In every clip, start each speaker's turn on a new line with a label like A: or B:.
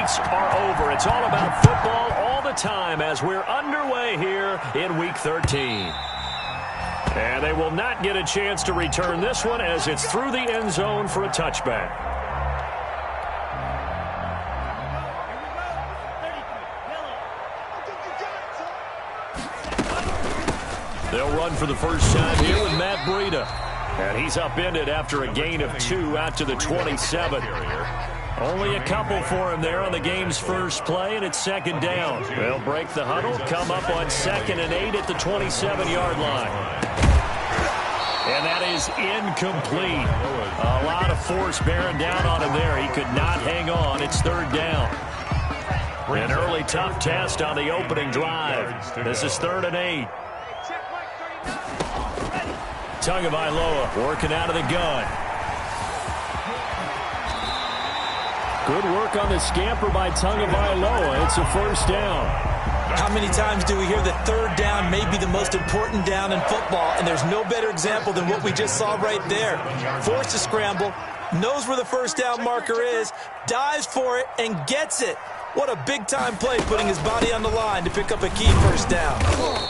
A: moments are over. It's all about football all the time as we're underway here in Week 13. And they will not get a chance to return this one as it's through the end zone for a touchback. They'll run for the first time here with Matt Breida. And he's upended after a gain of 2 out to the 27. Only a couple for him there on the game's first play, and it's second down. They'll break the huddle, come up on 2nd and 8 at the 27-yard line. And that is incomplete. A lot of force bearing down on him there. He could not hang on. It's third down. An early tough test on the opening drive. This is 3rd and 8. Tagovailoa working out of the gun. Good work on the scamper by Tagovailoa. It's a first down.
B: How many times do we hear that third down may be the most important down in football, and there's no better example than what we just saw right there. Forced to scramble, knows where the first down marker is, dives for it, and gets it. What a big-time play, putting his body on the line to pick up a key first down.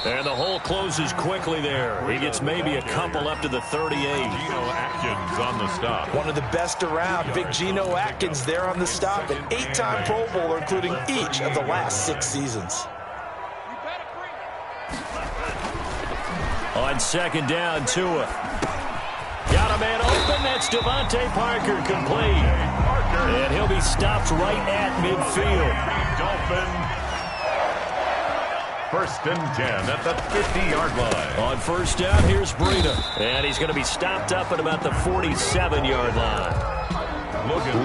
A: And the hole closes quickly there. He gets maybe a couple up to the 38.
C: Geno Atkins on the stop.
B: One of the best around, big Geno Atkins there on the stop, an 8-time Pro Bowler, including each of the last 6 seasons.
A: On second down, Tua. Got a man open. That's Devontae Parker complete. And he'll be stopped right at midfield.
C: Dolphin. 1st and 10 at the 50-yard line.
A: On first down, here's Breida. And he's going to be stopped up at about the 47-yard line.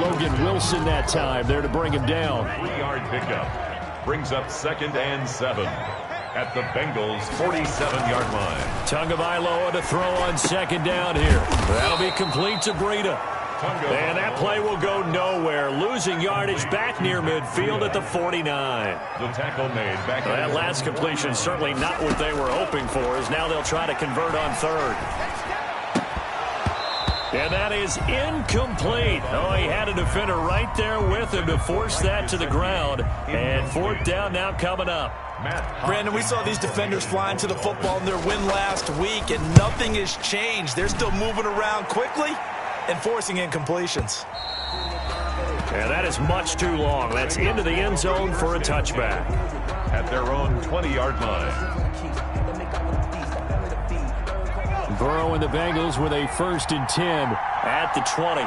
A: Logan Wilson that time there to bring him down.
C: 3-yard pickup. Brings up 2nd and 7 at the Bengals' 47-yard line.
A: Tagovailoa to throw on second down here. That'll be complete to Breida. And that play will go nowhere. Losing yardage back near midfield at the 49.
C: The tackle made back.
A: That last completion certainly not what they were hoping for, as now they'll try to convert on 3rd. And that is incomplete. Oh, he had a defender right there with him to force that to the ground. And 4th down now coming up.
B: Brandon, we saw these defenders flying to the football in their win last week, and nothing has changed. They're still moving around quickly and forcing incompletions.
A: And that is much too long. That's into the end zone for a touchback.
C: At their own 20-yard line.
A: Burrow and the Bengals with a 1st and 10 at the 20.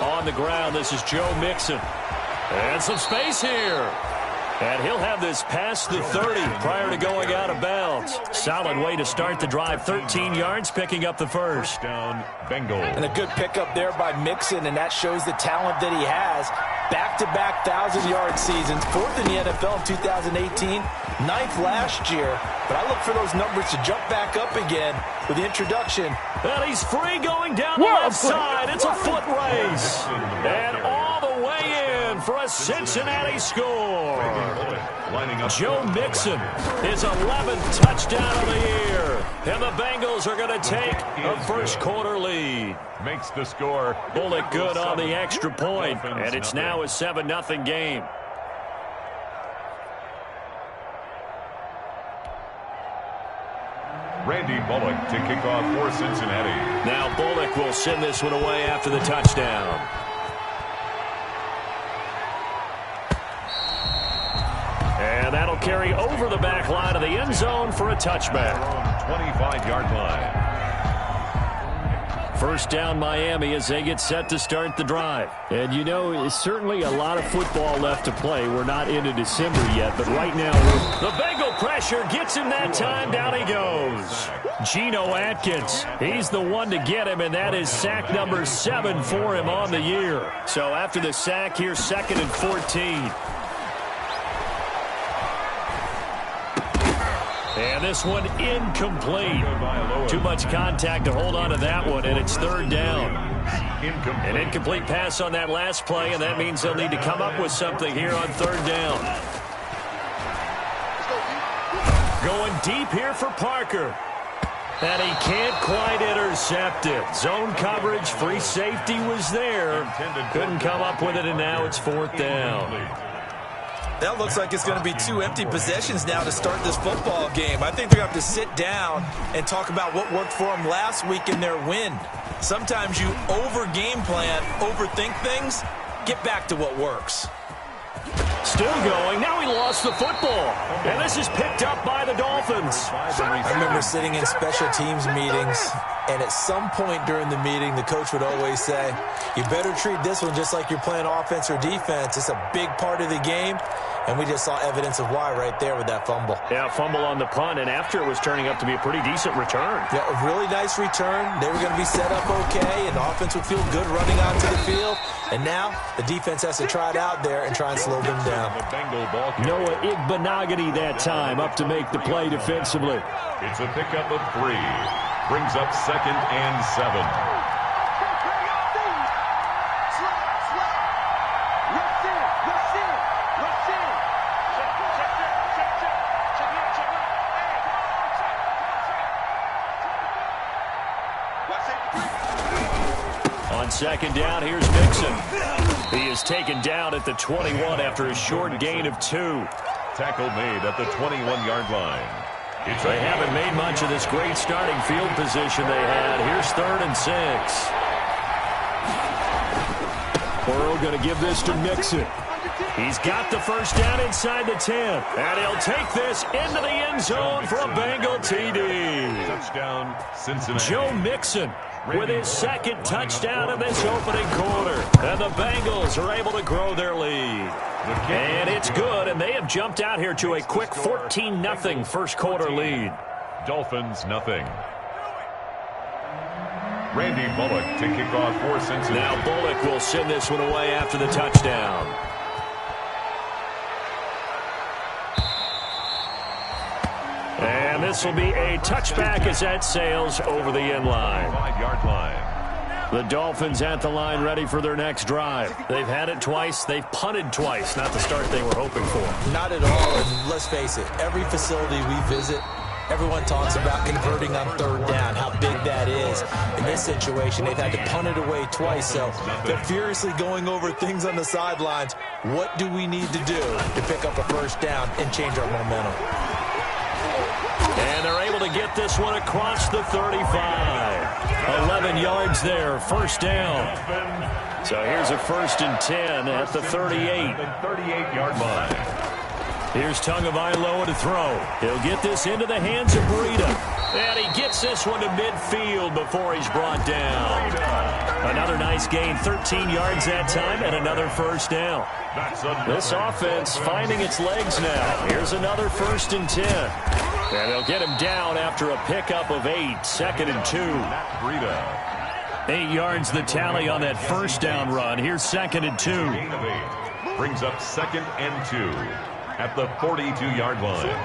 A: On the ground, this is Joe Mixon. And some space here. And he'll have this past the 30 prior to going out of bounds. Solid way to start the drive. 13 yards, picking up the first.
C: Down, Bengals.
B: And a good pickup there by Mixon, and that shows the talent that he has. Back-to-back 1,000-yard seasons, 4th in the NFL in 2018, 9th last year. But I look for those numbers to jump back up again with the introduction.
A: And he's free going down the left side. It's a foot race. And all the way in for a Cincinnati score. Joe Mixon, his 11th touchdown of the year. And the Bengals are going to take a first-quarter lead.
C: Makes the score.
A: Bullock good on the extra point, and it's now a 7-0 game.
C: Randy Bullock to kick off for Cincinnati.
A: Now Bullock will send this one away after the touchdown. And that'll carry over the back line of the end zone for a touchback.
C: 25-yard line.
A: First down Miami as they get set to start the drive. And you know, it's certainly a lot of football left to play. We're not into December yet, but right now the Bengal pressure gets him that time. Down he goes. Geno Atkins, he's the one to get him, and that is sack number 7 for him on the year. So after the sack, here's 2nd and 14. And this one incomplete. Too much contact to hold on to that one, and it's 3rd down. An incomplete pass on that last play, and that means they'll need to come up with something here on 3rd down. Going deep here for Parker. And he can't quite intercept it. Zone coverage, free safety was there. Couldn't come up with it, and now it's 4th down.
B: That looks like it's going to be 2 empty possessions now to start this football game. I think they're going to have to sit down and talk about what worked for them last week in their win. Sometimes you over-game plan, overthink things. Get back to what works.
A: Still going. Now he lost the football. And this is picked up by the Dolphins.
B: I remember sitting in special teams meetings, and at some point during the meeting, the coach would always say, you better treat this one just like you're playing offense or defense. It's a big part of the game. And we just saw evidence of why right there with that fumble.
A: Yeah, fumble on the punt, and after it was turning up to be a pretty decent return.
B: Yeah, a really nice return. They were going to be set up okay, and the offense would feel good running onto the field. And now the defense has to try it out there and try and slow them down.
A: Noah Igbenogany that time up to make the play defensively.
C: It's a pickup of 3. Brings up 2nd and 7.
A: On 2nd down, here's Mixon. He is taken down at the 21 after a short gain of 2.
C: Tackle made at the 21-yard line.
A: They haven't made much of this great starting field position they had. Here's 3rd and 6. Burrow going to give this to Mixon. He's got the first down inside the 10. And he'll take this into the end zone for a Bengal TD.
C: Touchdown, Cincinnati.
A: Joe Mixon with his 2nd touchdown of this opening quarter. And the Bengals are able to grow their lead. And it's good, and they have jumped out here to a quick 14-0 first quarter lead.
C: Dolphins, nothing. Randy Bullock to kick off for Cincinnati.
A: Now Bullock will send this one away after the touchdown. And this will be a touchback as that sails over the end line.
C: 5-yard line.
A: The Dolphins at the line ready for their next drive. They've had it twice. They've punted twice. Not the start they were hoping for.
B: Not at all. And let's face it, every facility we visit, everyone talks about converting on 3rd down, how big that is. In this situation, they've had to punt it away twice, so they're furiously going over things on the sidelines. What do we need to do to pick up a first down and change our momentum?
A: And they're able to get this one across the 35. 11 yards there, first down. So here's a 1st and 10 at the 38.
C: 38-yard line.
A: Here's Tagovailoa to throw. He'll get this into the hands of Breida. And he gets this one to midfield before he's brought down. Another nice gain, 13 yards that time, and another first down. This offense finding its legs now. Here's another 1st and 10. And they'll get him down after a pickup of 8, 2nd and 2. 8 yards the tally on that first down run. Here's 2nd and 2.
C: Brings up 2nd and 2 at the 42-yard line.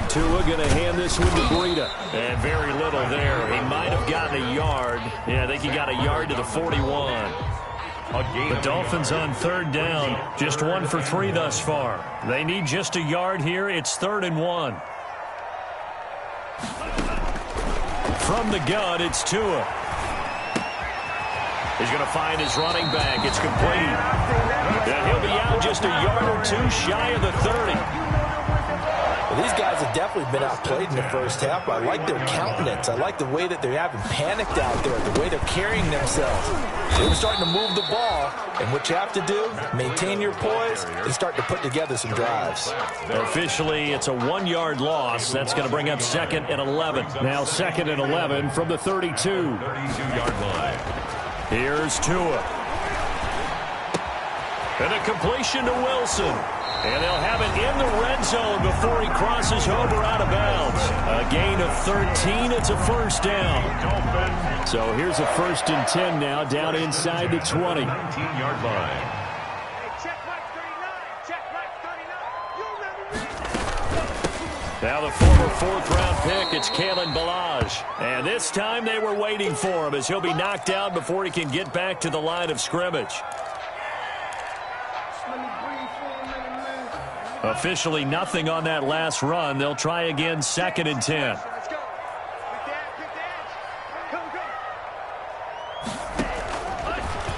A: Tua going to hand this one to Breida. And very little there. He might have gotten a yard. Yeah, I think he got a yard to the 41. The Dolphins on 3rd down, just 1 for 3 thus far. They need just a yard here. It's 3rd and 1. From the gun, it's Tua. He's going to find his running back. It's complete. And he'll be out just a yard or 2 shy of the 30.
B: Well, these guys have definitely been outplayed in the first half. I like their countenance. I like the way that they haven't panicked out there, the way they're carrying themselves. They were starting to move the ball, and what you have to do, maintain your poise and start to put together some drives.
A: Officially, it's a 1-yard loss. That's going to bring up 2nd and 11. Now 2nd and 11 from the 32.
C: 32-yard line.
A: Here's Tua. And a completion to Wilson. And they'll have it in the red zone before he crosses over out of bounds. A gain of 13. It's a first down. So here's a 1st and 10 now down inside the 20.
C: 19-yard line.
A: Now the former 4th-round pick, it's Kalen Ballage. And this time they were waiting for him as he'll be knocked down before he can get back to the line of scrimmage. Officially nothing on that last run. They'll try again 2nd and 10.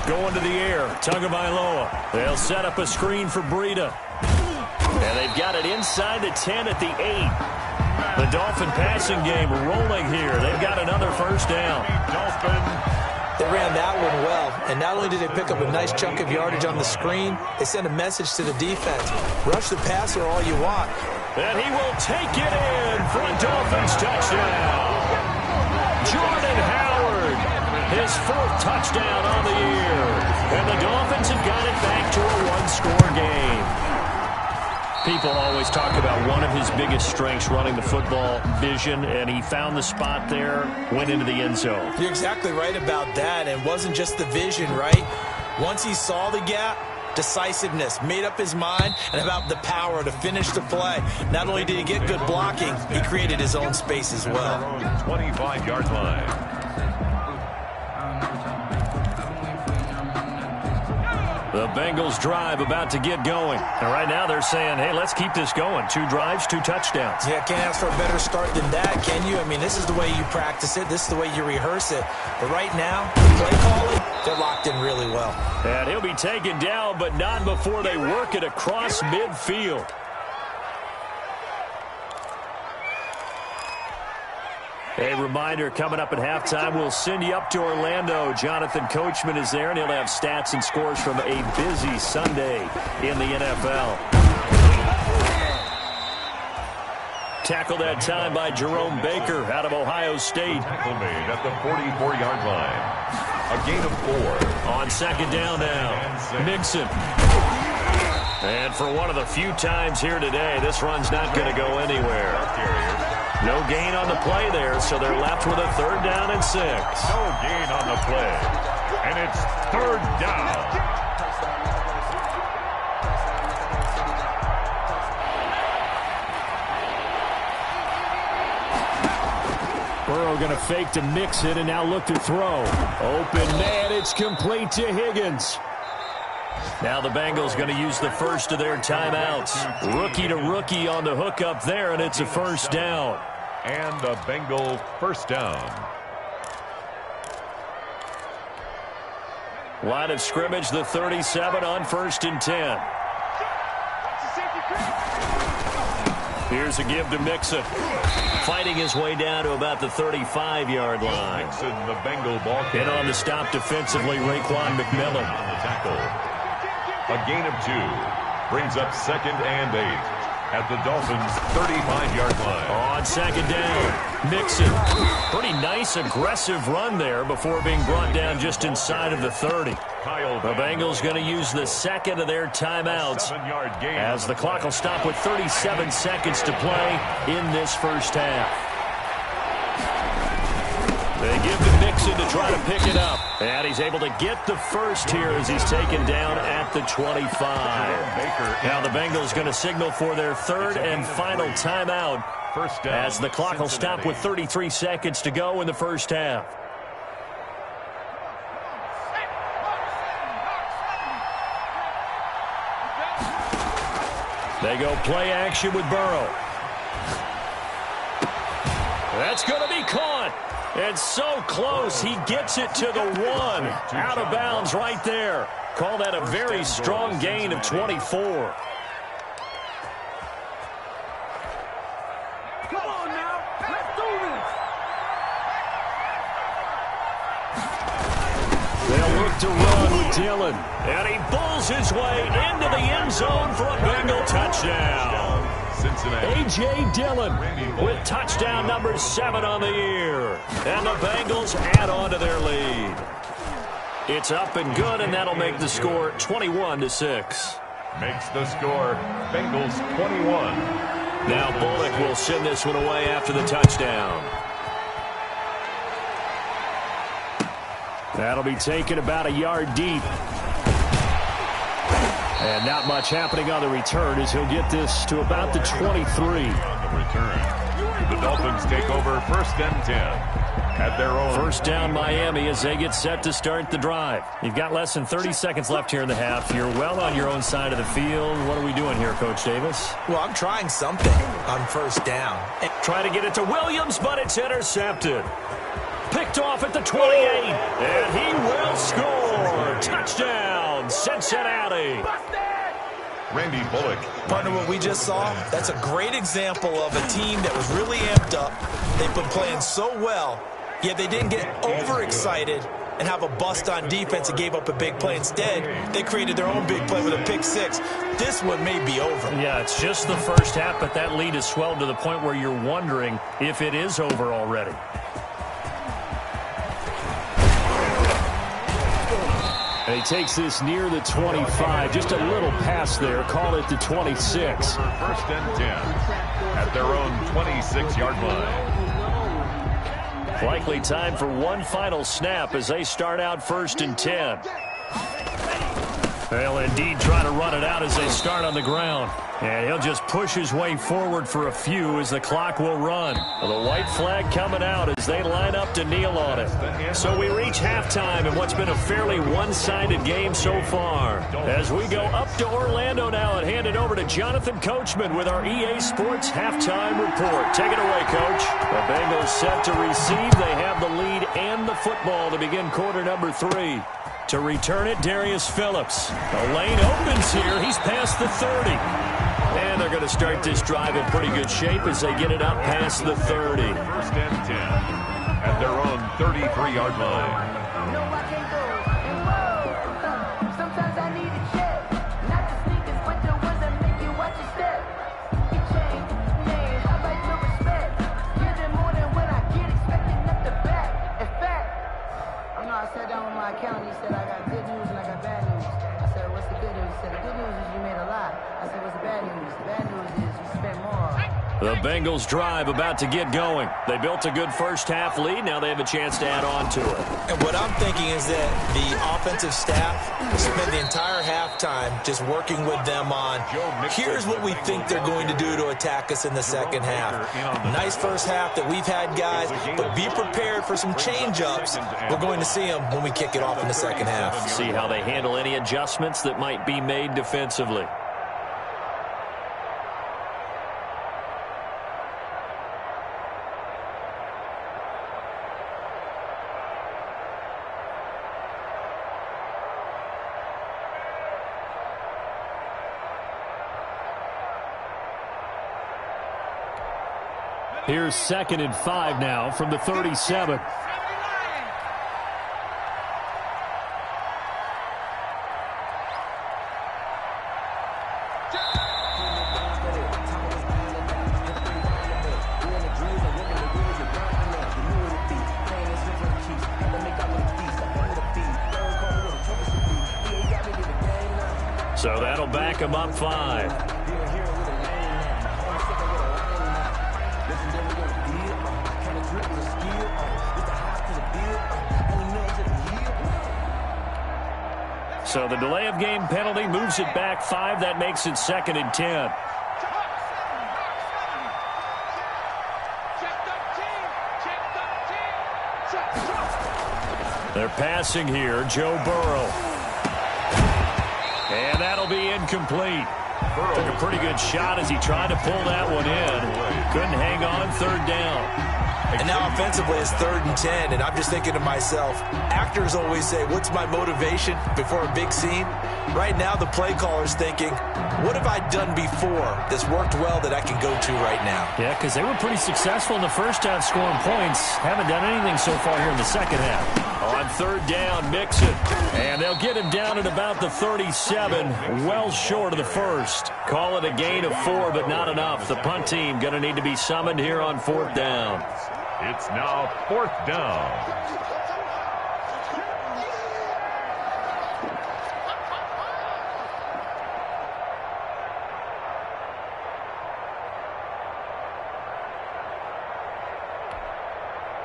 A: Going to the air. Tagovailoa. They'll set up a screen for Breida. And they've got it inside the 10 at the 8. The Dolphin passing game rolling here. They've got another first down.
B: They ran that one well, and not only did they pick up a nice chunk of yardage on the screen, they sent a message to the defense. Rush the passer all you want.
A: And he will take it in for a Dolphins touchdown. Jordan Howard, his 4th touchdown on the year. And the Dolphins have got it back to a one-score game. People always talk about one of his biggest strengths, running the football, vision, and he found the spot there, went into the end zone.
B: You're exactly right about that, and it wasn't just the vision, right? Once he saw the gap, decisiveness, made up his mind, and about the power to finish the play. Not only did he get good blocking, he created his own space as well.
C: 25-yard line.
A: The Bengals drive about to get going. And right now they're saying, hey, let's keep this going. 2 drives, 2 touchdowns.
B: Yeah, can't ask for a better start than that, can you? I mean, this is the way you practice it. This is the way you rehearse it. But right now, play calling, they're locked in really well.
A: And he'll be taken down, but not before they work it across midfield. A reminder, coming up at halftime, we'll send you up to Orlando. Jonathan Coachman is there, and he'll have stats and scores from a busy Sunday in the NFL. Tackled that time by Jerome Baker out of Ohio State.
C: Tackle made at the 44-yard line. A gain of 4.
A: On second down now, Mixon. And for one of the few times here today, this run's not going to go anywhere. No gain on the play there, so they're left with a 3rd down and 6.
C: No gain on the play. And it's 3rd down.
A: Burrow going to fake to mix it and now look to throw. Open man, it's complete to Higgins. Now the Bengals going to use the first of their timeouts. Rookie to rookie on the hook up there, and it's a first down.
C: And a Bengal first down.
A: Line of scrimmage, the 37 on 1st and 10. Here's a give to Mixon. Fighting his way down to about the 35-yard line.
C: Mixon, the Bengal ball carrier.
A: And on the stop defensively, Raekwon McMillan.
C: On the tackle. A gain of 2. Brings up 2nd and 8. At the Dolphins' 35-yard line.
A: On second down, Mixon. Pretty nice, aggressive run there before being brought down just inside of the 30. The Bengals going to use the second of their timeouts as the clock will stop with 37 seconds to play in this first half. They give to Mixon to try to pick it up. And he's able to get the first here as he's taken down at the 25. Now the Bengals going to signal for their 3rd and final timeout as the clock will stop with 33 seconds to go in the first half. They go play action with Burrow. That's going to be caught. And so close, he gets it to the 1. Out of bounds right there. Call that a very strong gain of 24.
D: Come on now, let's do this.
A: They'll look to run with Dillon. And he bulls his way into the end zone for a Bengal touchdown. A.J. Dillon with touchdown number 7 on the year. And the Bengals add on to their lead. It's up and good, and that'll make the score 21-6.
C: Makes the score Bengals 21.
A: Now Bullock will send this one away after the touchdown. That'll be taken about a yard deep. And not much happening on the return as he'll get this to about the 23.
C: On the return, the Dolphins take over 1st and 10 at their own.
A: First down Miami as they get set to start the drive. You've got less than 30 seconds left here in the half. You're well on your own side of the field. What are we doing here, Coach Davis?
B: Well, I'm trying something on first down.
A: Try to get it to Williams, but it's intercepted. Picked off at the 28, and he will score. Touchdown, Cincinnati.
C: Randy Bullock.
B: Partner, what we just saw, that's a great example of a team that was really amped up. They've been playing so well, yet they didn't get overexcited and have a bust on defense and gave up a big play. Instead, they created their own big play with a pick six. This one may be over.
A: Yeah, it's just the first half, but that lead has swelled to the point where you're wondering if it is over already. And he takes this near the 25. Just a little pass there. Call it the 26.
C: First and 10 at their own 26-yard line.
A: Likely time for one final snap as they start out first and 10. They'll indeed try to run it out as they start on the ground. And he'll just push his way forward for a few as the clock will run. Well, the white flag coming out as they line up to kneel on it. So we reach halftime in what's been a fairly one-sided game so far. As we go up to Orlando now and hand it over to Jonathan Coachman with our EA Sports Halftime Report. Take it away, Coach. The Bengals set to receive. They have the lead and the football to begin quarter number 3. To return it, Darius Phillips. The lane opens here. He's past the 30. And they're going to start this drive in pretty good shape as they get it up past the 30.
C: First and 10 at their own 33-yard line.
E: Sometimes I need a check, not the sneakers, but the ones that make you watch your step. You change, man, I like your respect. Give them more than what I get, expecting up the back. In fact, you know, I sat down with my accountant, he said I got good news and I got bad news. I said, what's the good news? He said, the good news is you made a lot. I said, what's the bad news? The bad news is you spent more.
A: The Bengals drive about to get going. They built a good first half lead. Now they have a chance to add on to it.
B: And what I'm thinking is that the offensive staff spent the entire halftime just working with them on, here's what we think they're going to do to attack us in the second half. Nice first half that we've had, guys, but be prepared for some change-ups. We're going to see them when we kick it off in the second half.
A: See how they handle any adjustments that might be made defensively. Here's 2nd and 5 now from the 37. So that'll back him up 5. So the delay of game penalty moves it back 5. That makes it 2nd and 10. They're passing here. Joe Burrow. And that'll be incomplete. Took a pretty good shot as he tried to pull that one in. Couldn't hang on. 3rd down.
B: And now offensively it's 3rd and 10, and I'm just thinking to myself, actors always say, what's my motivation before a big scene? Right now the play caller's thinking, what have I done before that's worked well that I can go to right now?
A: Yeah, because they were pretty successful in the first half scoring points. Haven't done anything so far here in the second half. On 3rd down, Mixon. And they'll get him down at about the 37, well short of the first. Call it a gain of 4, but not enough. The punt team going to need to be summoned here on 4th down.
C: It's now 4th down.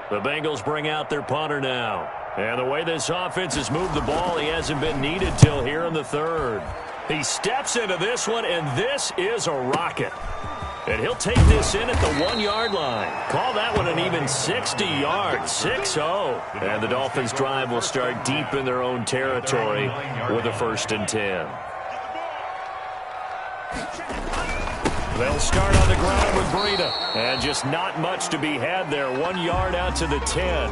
A: The Bengals bring out their punter now. And the way this offense has moved the ball, he hasn't been needed till here in the 3rd. He steps into this one, and this is a rocket. And he'll take this in at the 1-yard line. Call that one an even 60 yards, 6-0. And the Dolphins' drive will start deep in their own territory with a 1st and 10. They'll start on the ground with Breida. And just not much to be had there. 1 yard out to the 10.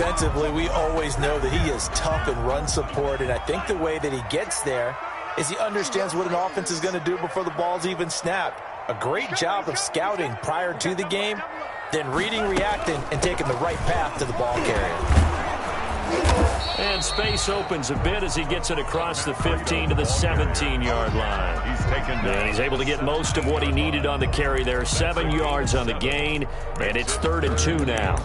B: defensively, we always know that he is tough in run support, and I think the way that he gets there is he understands what an offense is going to do before the ball's even snapped. A great job of scouting prior to the game, then reading, reacting, and taking the right path to the ball carrier.
A: And space opens a bit as he gets it across the 15 to the 17-yard line. And he's able to get most of what he needed on the carry there. 7 yards on the gain, and it's 3rd and 2 now.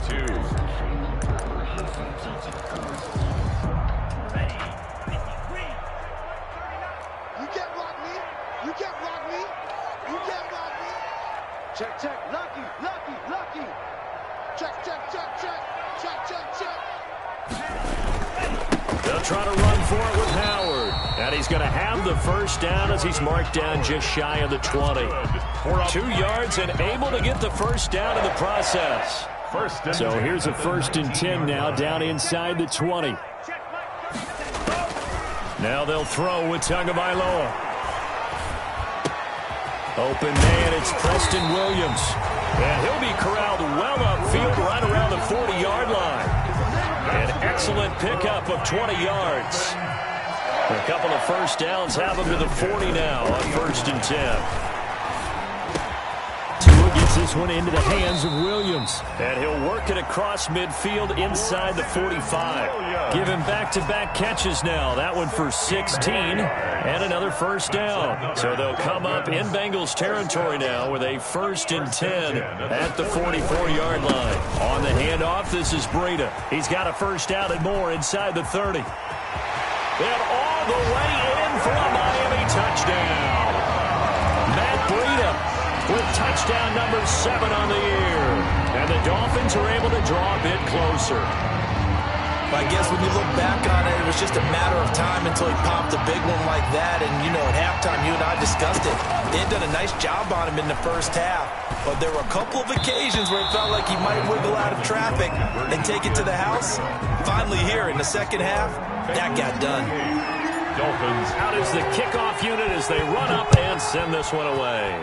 D: You can't block me. You can't block me. You can't block me. Check, check. Lucky, lucky, lucky. Check, check, check, check. Check, check, check.
A: They'll try to run for it with Howard. And he's going to have the first down as he's marked down just shy of the 20. 2 yards and able to get the first down in the process. So here's a 1st and 10 now down inside the 20. Now they'll throw with Tagovailoa. Open man, it's Preston Williams. And he'll be corralled well upfield right around the 40-yard line. An excellent pickup of 20 yards. A couple of first downs have him to the 40 now on 1st and 10. Tua gets this one into the hands of Williams. And he'll work it across midfield inside the 45. Give him back-to-back catches now. That one for 16 and another first down. So they'll come up in Bengals territory now with a 1st and 10 at the 44-yard line. On the handoff, this is Breida. He's got a first down and more inside the 30. And all the way in for a Miami touchdown. Matt Breida with touchdown number 7 on the year. And the Dolphins are able to draw a bit closer.
B: I guess when you look back on it, it was just a matter of time until he popped a big one like that. And, you know, at halftime, you and I discussed it. They had done a nice job on him in the first half. But there were a couple of occasions where it felt like he might wiggle out of traffic and take it to the house. Finally here in the second half, that got done.
A: Dolphins out as the kickoff unit as they run up and send this one away.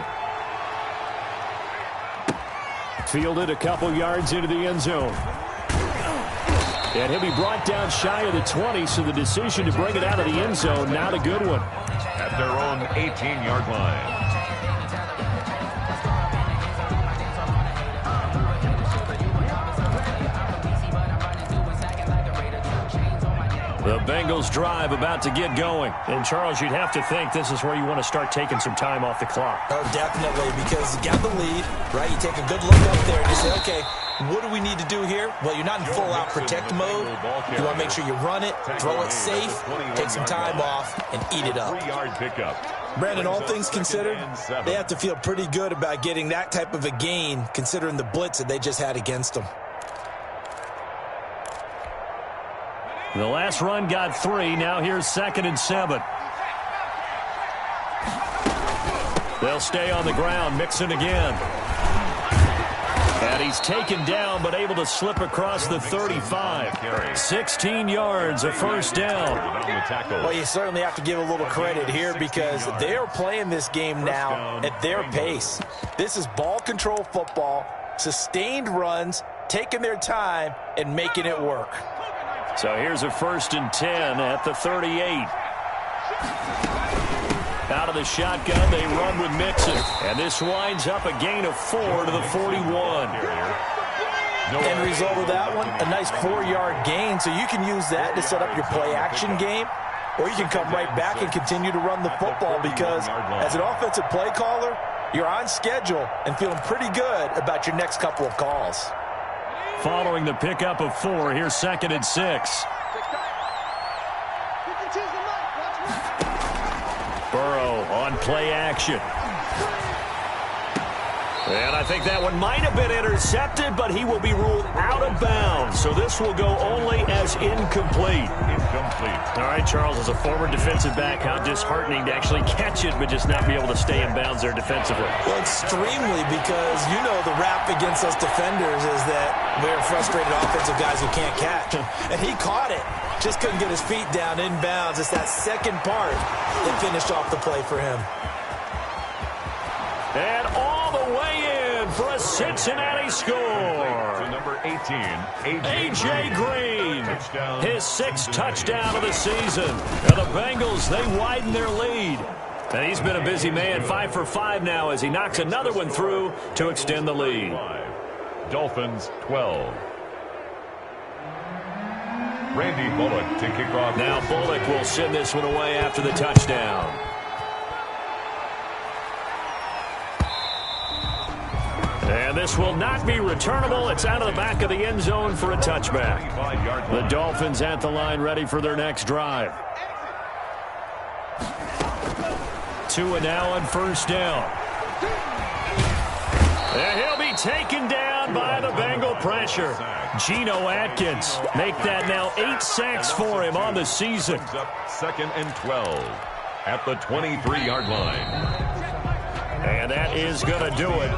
A: Fielded a couple yards into the end zone. And he'll be brought down shy of the 20, so the decision to bring it out of the end zone, not a good one.
C: At their own 18-yard line.
A: The Bengals drive about to get going. And, Charles, you'd have to think this is where you want to start taking some time off the clock.
B: Oh, definitely, because you got the lead, right? You take a good look up there and you say, okay, what do we need to do here? Well, you're not in full-out protect mode. You want to make sure you run it, throw it safe, take some time off, and eat it up. Brandon, all things considered, they have to feel pretty good about getting that type of a gain, considering the blitz that they just had against them.
A: The last run got 3. Now here's 2nd and 7. They'll stay on the ground. Mixon again. And he's taken down, but able to slip across the 35. 16 yards, a first down.
B: Well, you certainly have to give a little credit here because they're playing this game now at their pace. This is ball control football, sustained runs, taking their time, and making it work.
A: So here's a 1st and 10 at the 38. Out of the shotgun, they run with Mixon. And this winds up a gain of 4 to the 41.
B: End result of that one, a nice 4-yard gain. So you can use that to set up your play-action game. Or you can come right back and continue to run the football because as an offensive play caller, you're on schedule and feeling pretty good about your next couple of calls.
A: Following the pickup of 4, here's 2nd and 6. Burrow on play action. And I think that one might have been intercepted, but he will be ruled out of bounds. So this will go only as incomplete. All right, Charles, as a former defensive back, how disheartening to actually catch it, but just not be able to stay in bounds there defensively.
B: Well, extremely, because you know the rap against us defenders is that we're frustrated offensive guys who can't catch. And he caught it. Just couldn't get his feet down in bounds. It's that second part that finished off the play for him.
A: And all the way in for a Cincinnati score.
C: number 18,
A: A.J. Green, his 6th touchdown of the season. And the Bengals, they widen their lead. And he's been a busy man, 5 for 5 now as he knocks another one through to extend the lead.
C: Dolphins 12. Randy Bullock to kick off.
A: Now Bullock will send this one away after the touchdown. And this will not be returnable. It's out of the back of the end zone for a touchback. The Dolphins at the line ready for their next drive. Tua now on first down. And he'll be taken down by the Bengal pressure. Geno Atkins make that now 8 sacks for him on the season.
C: Second and 12 at the 23-yard line.
A: And that is going to do it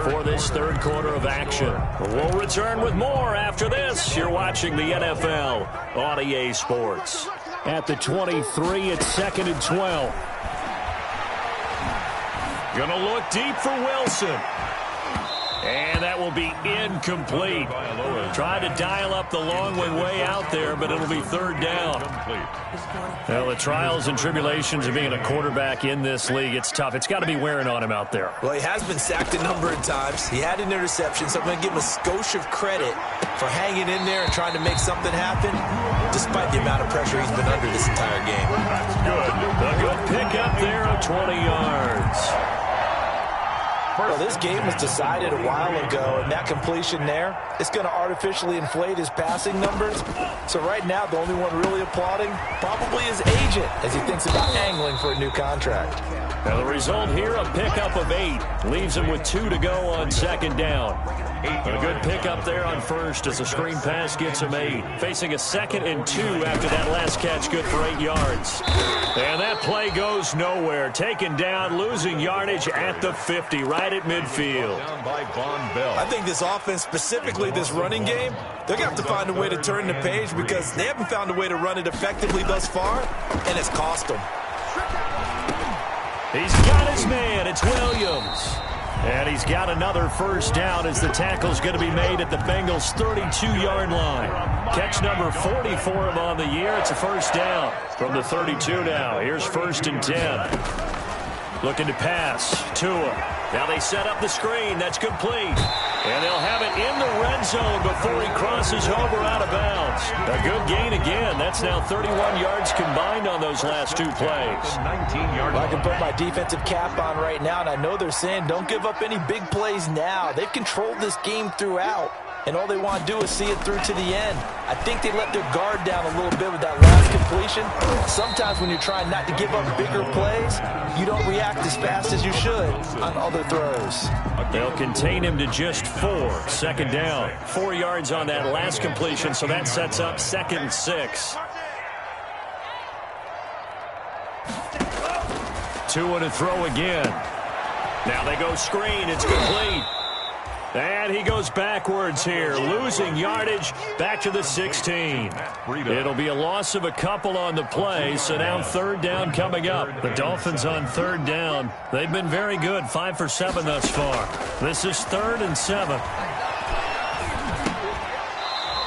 A: for this third quarter of action. We'll return with more after this. You're watching the NFL on EA Sports. At the 23, it's 2nd and 12. Going to look deep for Wilson. And that will be incomplete. Tried to dial up the long way out there, but it'll be third down. Well, the trials and tribulations of being a quarterback in this league, it's tough. It's got to be wearing on him out there.
B: Well, he has been sacked a number of times. He had an interception, so I'm going to give him a skosh of credit for hanging in there and trying to make something happen, despite the amount of pressure he's been under this entire game.
A: That's good. A good pickup there of 20 yards.
B: Well, this game was decided a while ago, and that completion there, it's going to artificially inflate his passing numbers. So right now, the only one really applauding probably his agent as he thinks about angling for a new contract.
A: Now the result here, a pickup of 8. Leaves him with 2 to go on second down. A good pickup there on first as a screen pass gets him 8. Facing a 2nd and 2 after that last catch, good for 8 yards. And that play goes nowhere. Taken down, losing yardage at the 50, right at midfield.
B: I think this offense, specifically this running game, they're going to have to find a way to turn the page because they haven't found a way to run it effectively thus far, and it's cost them.
A: He's got his man. It's Williams. And he's got another first down as the tackle's going to be made at the Bengals' 32-yard line. Catch number 40 for him on the year. It's a first down from the 32 now. Here's 1st and 10. Looking to pass. Tua. Now they set up the screen. That's complete. And they'll have it in the red zone before he crosses over out of bounds. A good gain again. That's now 31 yards combined on those last 2 plays.
B: Well, I can put my defensive cap on right now, and I know they're saying don't give up any big plays now. They've controlled this game throughout, and all they want to do is see it through to the end. I think they let their guard down a little bit with that last completion. Sometimes when you're trying not to give up bigger plays, you don't react as fast as you should on other throws.
A: They'll contain him to just 4. Second down. 4 yards on that last completion, so that sets up 2nd and 6. Tua to throw again. Now they go screen. It's complete. And he goes backwards here, losing yardage back to the 16. It'll be a loss of a couple on the play, so now third down coming up. The Dolphins on third down. They've been very good, 5 for 7 thus far. This is 3rd and 7.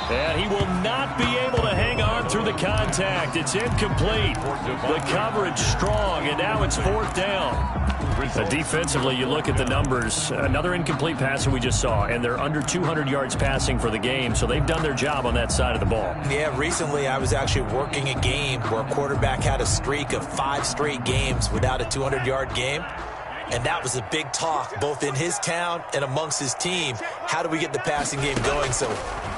A: And he will not be able to hang on through the contact. It's incomplete. The coverage strong, and now it's 4th down. Defensively, you look at the numbers. Another incomplete pass that we just saw, and they're under 200 yards passing for the game, so they've done their job on that side of the ball.
B: Yeah, recently I was actually working a game where a quarterback had a streak of 5 straight games without a 200-yard game. And that was a big talk, both in his town and amongst his team. How do we get the passing game going? So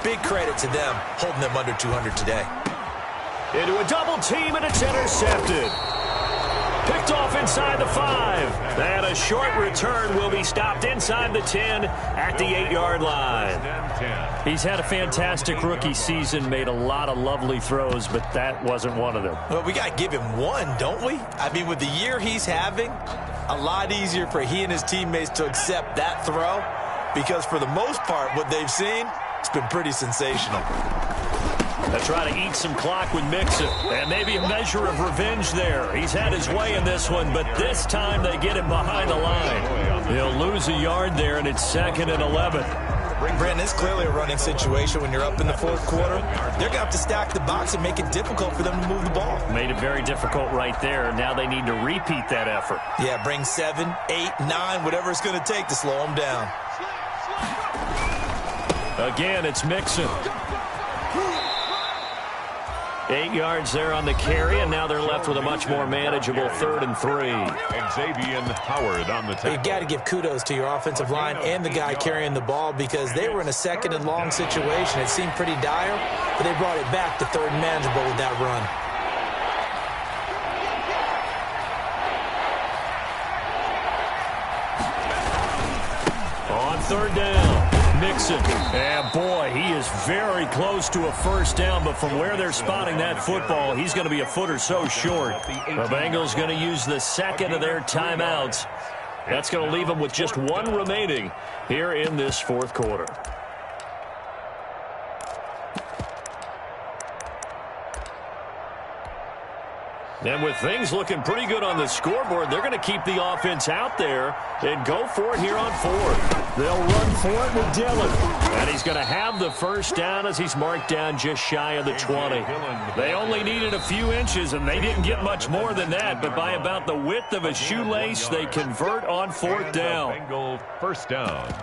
B: big credit to them holding them under 200 today.
A: Into a double team, and it's intercepted. Picked off inside the 5. And a short return will be stopped inside the 10 at the 8-yard line. He's had a fantastic rookie season, made a lot of lovely throws, but that wasn't one of them.
B: Well, we got to give him one, don't we? I mean, with the year he's having, a lot easier for he and his teammates to accept that throw because for the most part, what they've seen, it's been pretty sensational.
A: They'll try to eat some clock with Mixon, and maybe a measure of revenge there. He's had his way in this one, but this time they get him behind the line. He'll lose a yard there, and it's 2nd and 11.
B: Brandon, it's clearly a running situation when you're up in the fourth quarter. They're going to have to stack the box and make it difficult for them to move the ball.
A: Made it very difficult right there. Now they need to repeat that effort.
B: Yeah, bring 7, 8, 9, whatever it's going to take to slow them down.
A: Again, it's Mixon. 8 yards there on the carry, and now they're left with a much more manageable 3rd and 3.
C: Xavier Howard on the tackle.
B: You've got to give kudos to your offensive line and the guy carrying the ball because they were in a 2nd and long situation. It seemed pretty dire, but they brought it back to 3rd and manageable with that run.
A: On 3rd down, Mixon. And boy, he is very close to a 1st down, but from where they're spotting that football, he's going to be a foot or so short. The Bengals going to use the 2nd of their timeouts. That's going to leave them with just 1 remaining here in this 4th quarter. And with things looking pretty good on the scoreboard, they're going to keep the offense out there and go for it here on 4th. They'll run for it with Dillon. And he's going to have the 1st down as he's marked down just shy of the 20. They only needed a few inches, and they didn't get much more than that. But by about the width of a shoelace, they convert on 4th down.
C: Bengal 1st down.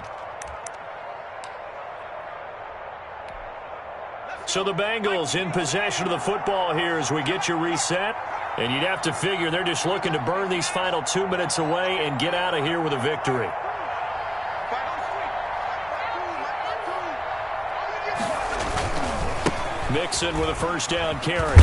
A: So the Bengals in possession of the football here as we get you reset. And you'd have to figure they're just looking to burn these final 2 minutes away and get out of here with a victory. Mixon with a 1st down carry.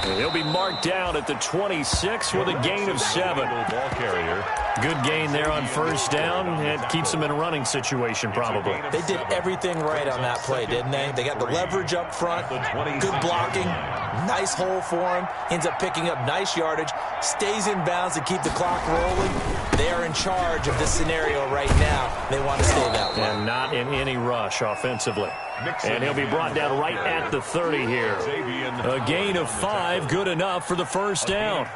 A: And he'll be marked down at the 26 with a gain of 7.
C: Ball carrier.
A: Good gain there on 1st down. It keeps them in a running situation probably.
B: They did everything right on that play, didn't they? They got the leverage up front, good blocking, nice hole for him, ends up picking up nice yardage, stays in bounds to keep the clock rolling. They are in charge of this scenario right now. They want to stay that way.
A: And not in any rush offensively. And he'll be brought down right at the 30 here. A gain of 5, good enough for the 1st down.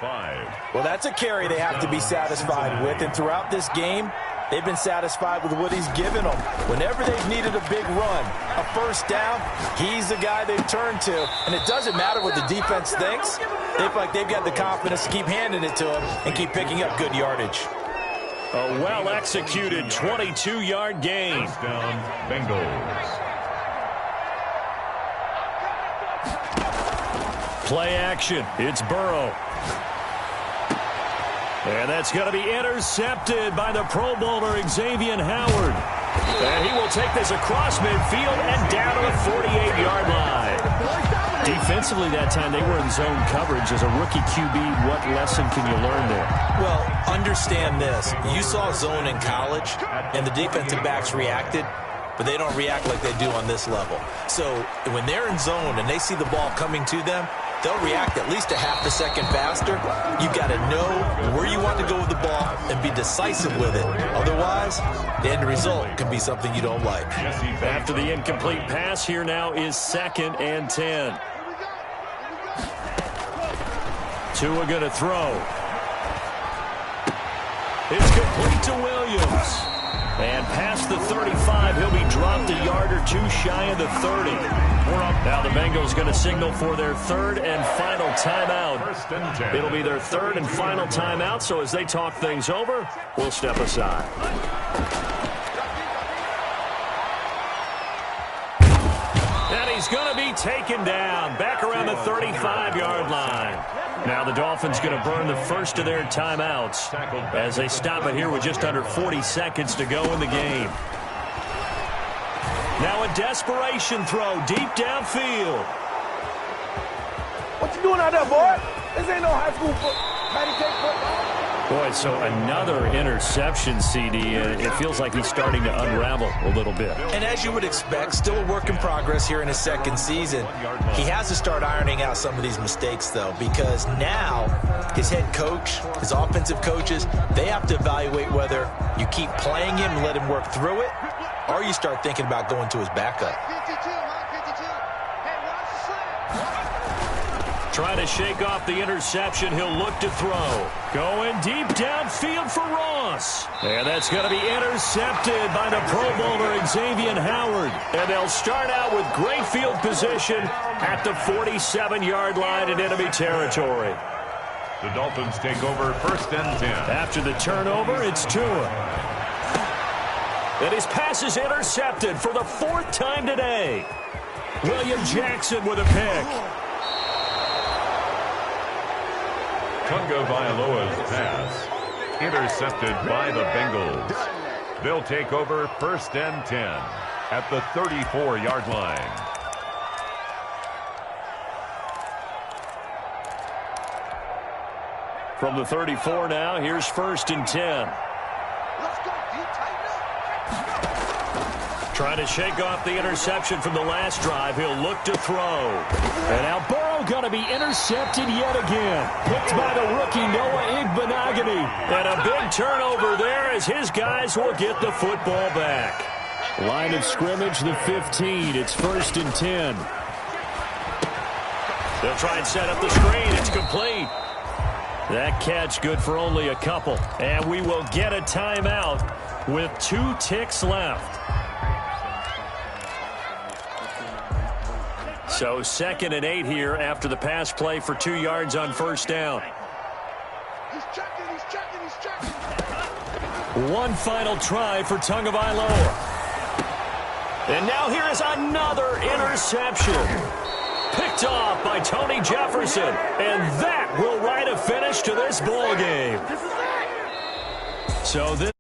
B: Well, that's a carry they have to be satisfied with. And throughout this game, they've been satisfied with what he's given them. Whenever they've needed a big run, a 1st down, he's the guy they've turned to. And it doesn't matter what the defense thinks. They feel like they've got the confidence to keep handing it to him and keep picking up good yardage.
A: A well-executed 22-yard gain.
C: 1st down, Bengals.
A: Play action. It's Burrow. And that's going to be intercepted by the Pro Bowler Xavier Howard. And he will take this across midfield and down to the 48-yard line. Defensively that time, they were in zone coverage. As a rookie QB, what lesson can you learn there?
B: Well, understand this. You saw zone in college, and the defensive backs reacted, but they don't react like they do on this level. So when they're in zone and they see the ball coming to them, they'll react at least a half a second faster. You've got to know where you want to go with the ball and be decisive with it. Otherwise, the end result can be something you don't like.
A: After the incomplete pass, here now is 2nd and 10. Tua going to throw. It's complete to Williams. And past the 35, he'll be dropped a yard or 2 shy of the 30. Now the Bengals going to signal for their 3rd and final timeout. It'll be their 3rd and final timeout, so as they talk things over, we'll step aside. And he's going to be taken down back around the 35-yard line. Now the Dolphins going to burn the 1st of their timeouts as they stop it here with just under 40 seconds to go in the game. Now a desperation throw deep downfield.
D: What you doing out there, boy? This ain't no high school football.
A: Boy, so another interception, CD. It feels like he's starting to unravel a little bit.
B: And as you would expect, still a work in progress here in his 2nd season. He has to start ironing out some of these mistakes, though, because now his head coach, his offensive coaches, they have to evaluate whether you keep playing him and let him work through it, or you start thinking about going to his backup.
A: Trying to shake off the interception. He'll look to throw. Going deep downfield for Ross. And that's going to be intercepted by the Pro Bowler Xavier Howard. And they'll start out with great field position at the 47-yard line in enemy territory.
C: The Dolphins take over 1st and 10.
A: After the turnover, it's Tua. And his pass is intercepted for the 4th time today. William Jackson with a pick.
C: Tunga Vailoa's pass intercepted by the Bengals. They'll take over 1st and 10 at the 34-yard line.
A: From the 34 now, here's 1st and 10.
D: Let's go, D. Tighten up.
A: Trying to shake off the interception from the last drive. He'll look to throw. And now Burrow going to be intercepted yet again. Picked by the rookie Noah Igbenogany. And a big turnover there as his guys will get the football back. Line of scrimmage, the 15. It's 1st and 10. They'll try and set up the screen. It's complete. That catch good for only a couple. And we will get a timeout with 2 ticks left. So 2nd and 8 here after the pass play for 2 yards on 1st down.
D: He's checking, he's checking, he's checking.
A: One final try for Tagovailoa. And now here is another interception. Picked off by Tony Jefferson. And that will write a finish to this ball game. So this